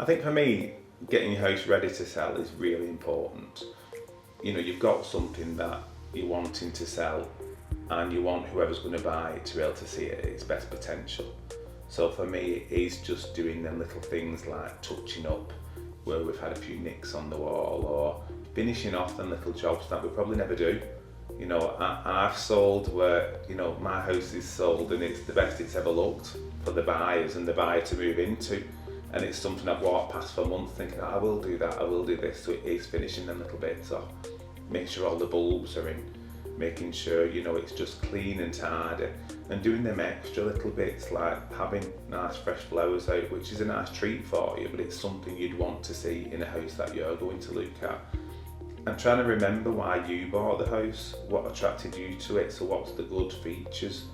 I think for me, getting your house ready to sell is really important. You've got something that you're wanting to sell and you want whoever's going to buy it to be able to see it at its best potential. So for me, it is just doing them little things like touching up where we've had a few nicks on the wall, or finishing off them little jobs that we probably never do. I've sold where, my house is sold and it's the best it's ever looked for the buyers and the buyer to move into. And it's something I've walked past for months thinking, I will do that, I will do this. So it is finishing them little bits off, making sure all the bulbs are in, making sure, it's just clean and tidy, and doing them extra little bits like having nice fresh flowers out, which is a nice treat for you, but it's something you'd want to see in a house that you're going to look at. I'm trying to remember why you bought the house, what attracted you to it, so what's the good features,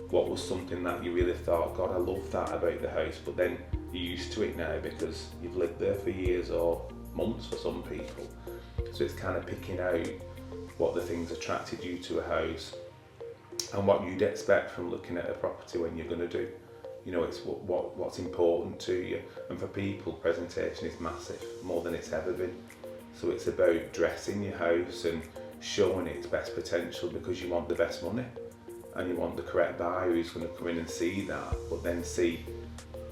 what was something that you really thought, God, I love that about the house, but then you're used to it now because you've lived there for years or months for some people. So it's kind of picking out what the things attracted you to a house and what you'd expect from looking at a property when you're going to do. It's what's important to you. And for people, presentation is massive, more than it's ever been. So it's about dressing your house and showing its best potential because you want the best money and you want the correct buyer who's going to come in and see that, but then see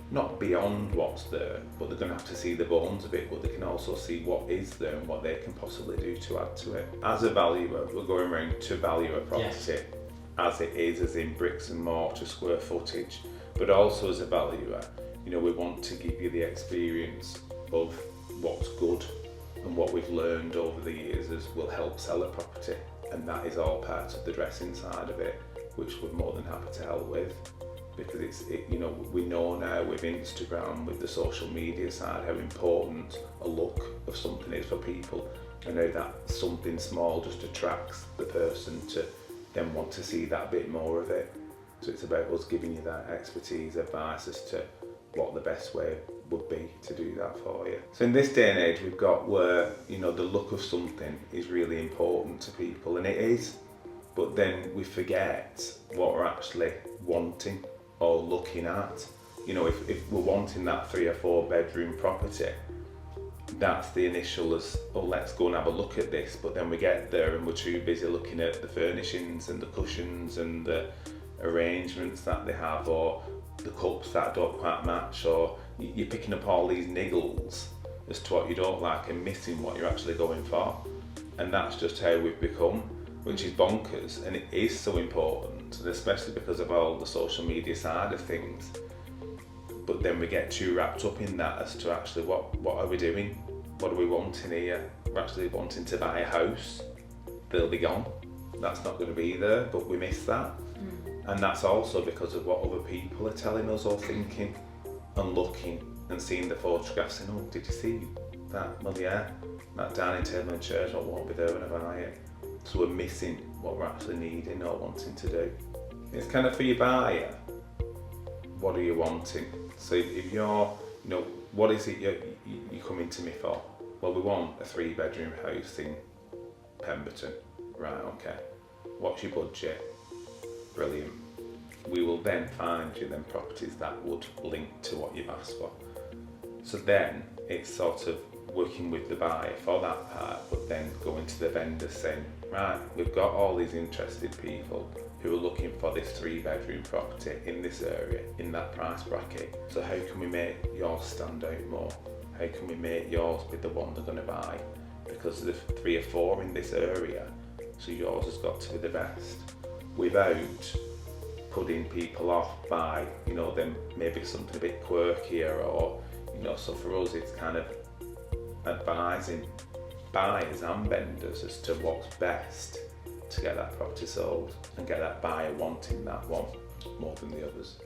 not beyond what's there, but they're going to have to see the bones of it, but they can also see what is there and what they can possibly do to add to it. As a valuer, we're going around to value a property as it is, as in bricks and mortar, square footage, but also as a valuer, we want to give you the experience of what's good and what we've learned over the years will help sell a property, and that is all part of the dressing side of it, which we're more than happy to help with. Because we know now with Instagram, with the social media side, how important a look of something is for people, and how that something small just attracts the person to then want to see that bit more of it. So it's about us giving you that expertise, advice as to what the best way would be to do that for you. So in this day and age, we've got where the look of something is really important to people, and it is, but then we forget what we're actually wanting or looking at. If we're wanting that 3 or 4 bedroom property, that's the initial as, oh, let's go and have a look at this, but then we get there and we're too busy looking at the furnishings and the cushions and the arrangements that they have, or the cups that don't quite match, or you're picking up all these niggles as to what you don't like and missing what you're actually going for. And that's just how we've become, which is bonkers, and it is so important, and especially because of all the social media side of things. But then we get too wrapped up in that as to actually what are we doing? What are we wanting here? We're actually wanting to buy a house. They'll be gone. That's not going to be there, but we miss that. And that's also because of what other people are telling us or thinking and looking and seeing the photographs and, oh, did you see that? Well, yeah, that dining table and chairs won't be there when I buy it. So we're missing what we're actually needing or wanting to do. It's kind of for your buyer, what are you wanting? So if you're, what is it you're coming to me for? Well, we want a 3-bedroom house in Pemberton. Right, okay. What's your budget? Brilliant. We will then find you them properties that would link to what you've asked for. So then it's sort of working with the buyer for that part, but then going to the vendor saying, right, we've got all these interested people who are looking for this 3-bedroom property in this area, in that price bracket. So how can we make yours stand out more? How can we make yours be the one they're going to buy? Because there's 3 or 4 in this area, so yours has got to be the best, without putting people off by, them maybe something a bit quirkier, or, so for us it's kind of advising buyers and vendors as to what's best to get that property sold and get that buyer wanting that one more than the others.